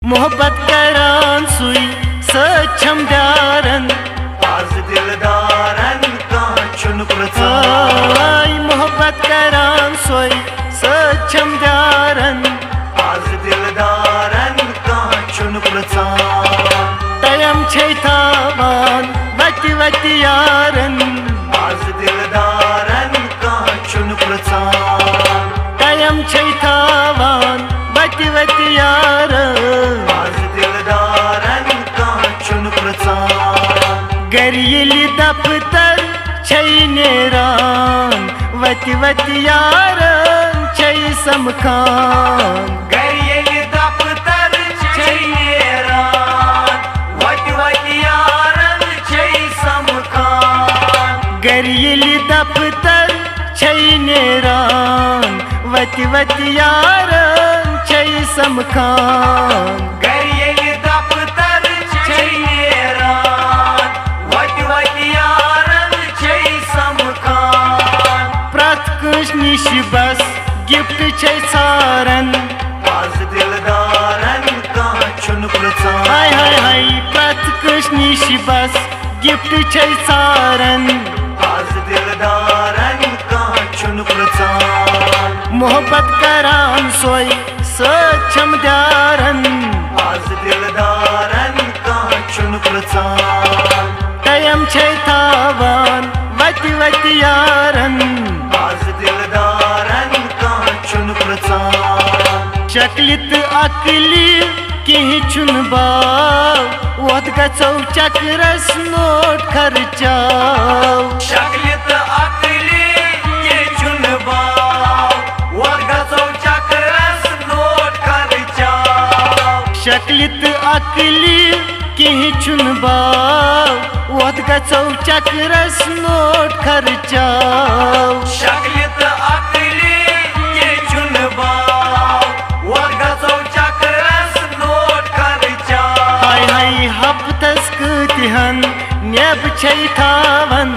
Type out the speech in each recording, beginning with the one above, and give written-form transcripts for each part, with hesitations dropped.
मोहब्बत करान सुई सचम द्यारन आज दिलदारन का चुन प्रचार मोहब्बत करान सुई सचम द्यारन आज दिलदारन का चुन प्रचार तयम छैतावान वति वति यारन आज दिलदारन का चुन प्रचार तयम छैतावान वति वति यारन आज दिलदारन का चुन प्रचार गर येली दफ्तर छै नेरान वति वति यारन छै समखान गर येली दफ्तर छै नेरान वति वति यारन छै समखान गर येली दफ्तर छै नेरान वति वति यारन छै समखान गर येली दफ्तर छै नेरान वति वति यारन छै समखान प्रत कस निश बस गिफ्ट छै सारन आज दिलदारन का चुन प्रचार हाय हाय हाय प्रत कस निश बस गिफ्ट छै सारन आज दिलदारन का चुन प्रचार मोहब्बत करान सोई सचम द्यारन आज दिलदारन का चुन प्रचार तयम छैतावान वति वति यारन आज दिलदारन का चुन प्रचार चकलित अकली कहीं चुनबाव वत गचौ चक्रस नोट खर्चाव शक्लित अकली के चुनबाव और गसौ चक्रस नोट खर्चाव चकलित अकली कहीं चुनबाव वत गचौ चक्रस नोट खर्चाव शक्लित अकली के चुनबाव और गसौ चक्रस नोट खर्चाव हाय हाय हफ्तस कतिहन नेब छैतावन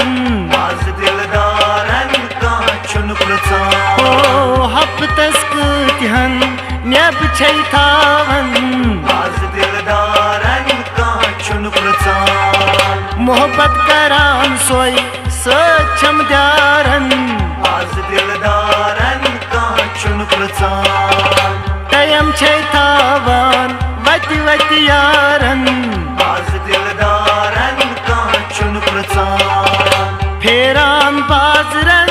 आज दिलदारन का चुन प्रचार ओ हफ्तस कतिहन नेब छैतावन आज दिलदारन का चुन प्रचार मोहब्बत करान सोई सचम द्यारन आज दिलदारन का चुन प्रचार तयम छैतावान वति वति यारन आज दिलदारन का चुन प्रचार फेरान बाजरन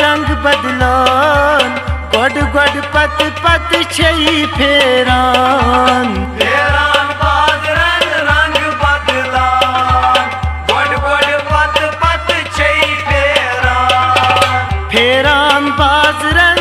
रंग बदलान गड गड पत पत छै फेरान फेरान बाजरन रंग बदलान बड़ बड़ पत पत छै फेरान फेरान बाजरन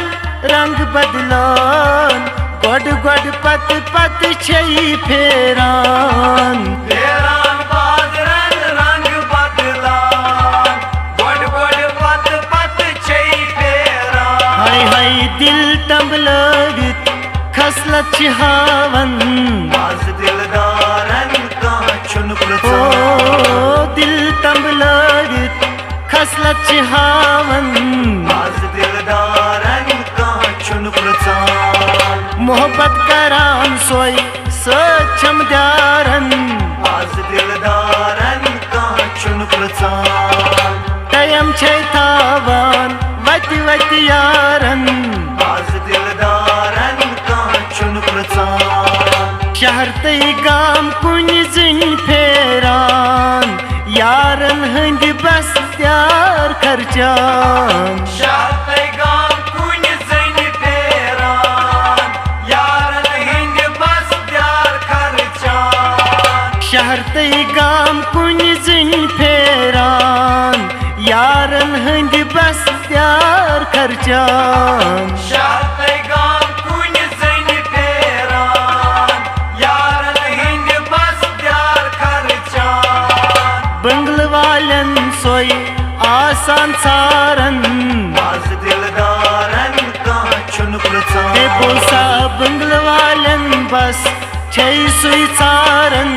रंग बदलान गड गड पत पत छै फेरान फेरान बाजरन रंग बदलान बड़ बड़ पत पत छै फेरान हाय हाय दिल तंबलगित खसलत छिहावन आज दिलदारन का चुन ओ प्रचार दिल तंबलगित खसलत छिहावन आज दिलदारन का चुन प्रचार मोहब्बत करान सोई सचम द्यारन आज दिलदारन का चुन प्रचार तयम छैतावान वति वति यारन आज दिलदारन का चुन प्रचार शहर तई गाम कुन जिन फेरान यारन हंद बस त्यार खर्चान शाते गाम कुन जन फेरान यारन हिंद बस प्यार खर्चान शहर तई गाम कुन जिन फेरान यारन हंद बस त्यार खर्चान शाते गाम कुन जन फेरान यारन हिंद बस प्यार खर्चान बंगल वालन सोई आसान सारन आज दिलदारन का चुन प्रचार हे बोसा बंगल वालन बस छै सुई सारन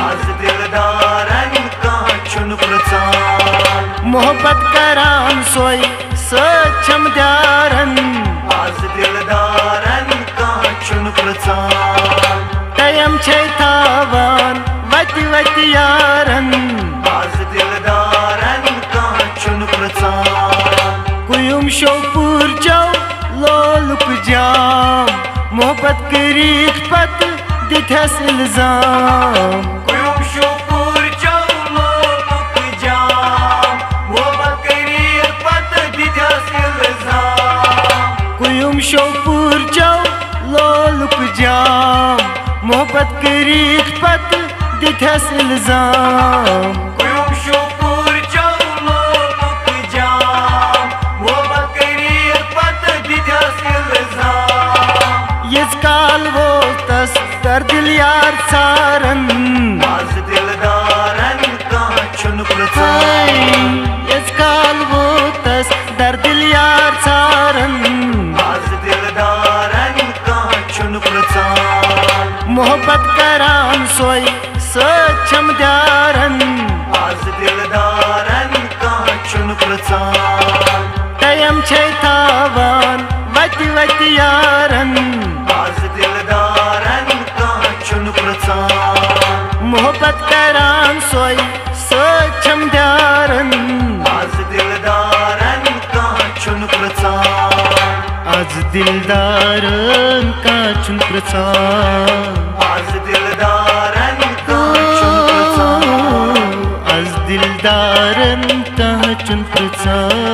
आज दिलदारन का चुन प्रचार मोहब्बत करान सोई सचम द्यारन आज दिलदारन का चुन प्रचार तयम छे थावान वति वति यारन आज दिलदारन का चुन प्रचार कुयुम शोपुर जाओ लोलुक जाम मोहब्बत करीक पत दिथस इल्जाम कुयुम शोपुर जाओ लोलुक जाम मोहब्बत करीक पत दिथस इल्जाम कुयुम शोपुर जाओ लोलुक जाम मोहब्बत करीक पत दिथस इल्जाम कुयुम शोपुर जाओ लोलुक जाम मोहब्बत करीक पत दिथस इल्जाम यस काल वो तस कर दिल यार सारन आज दिलदारन का चुन प्रचार यस काल वो तस दर दिल यार सारन आज दिलदारन का चुन प्रचार मोहब्बत करान सोई सचम द्यारन आज दिलदारन का चुन प्रचार तयम छे थावान वति वति यारन आज दिलदारन का चुन प्रचार मोहब्बत करान सोई सचम द्यारन आज दिलदारन का चुन प्रचार आज दिलदारन का चुन प्रचार आज दिलदारन का चुन प्रचार आज दिलदारन का चुन प्रचार